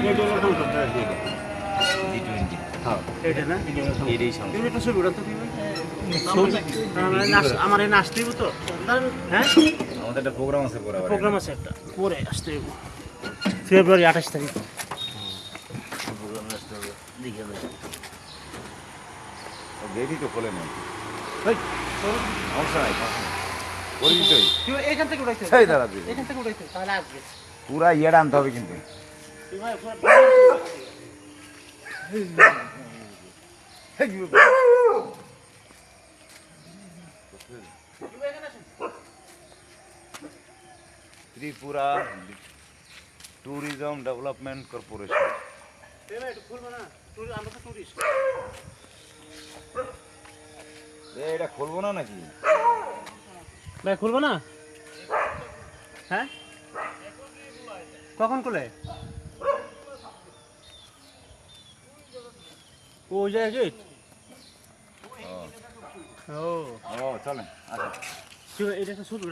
এটা হলো সংসদ G20 হ্যাঁ এটা না এরই সংসদ তুমি একটা ছবি উড়াতে দিবে আমার এই আসতে দিব তো হ্যাঁ আমাদের একটা প্রোগ্রাম আছে পরে আবার প্রোগ্রাম আছে একটা পরে আসতে দিব ফেব্রুয়ারি 28 তারিখ প্রোগ্রাম আসতে হবে দেখে গেটই তো খোলে না ভাই সমস্যা নাই পরিচিতই তুই এখান থেকে উড়াইতে এই দাঁড়া তুই এখান থেকে উড়াইতে তাহলে আসবে পুরা ইয়েটা আনতে হবে কিন্তু তুই ভাই পুরো 'ত্রিপুরা ট্যুরিজম ডেভেলপমেন্ট কর্পোরেশন এই ভাই একটু খুলবো না তুই আমরা তো টুরিস্ট এটা খুলবো না নাকি ভাই খুলবো না হ্যাঁ কখন খুলে ওই জায়গায় গেট ও ও চলেন আচ্ছা এটা একটা ছবি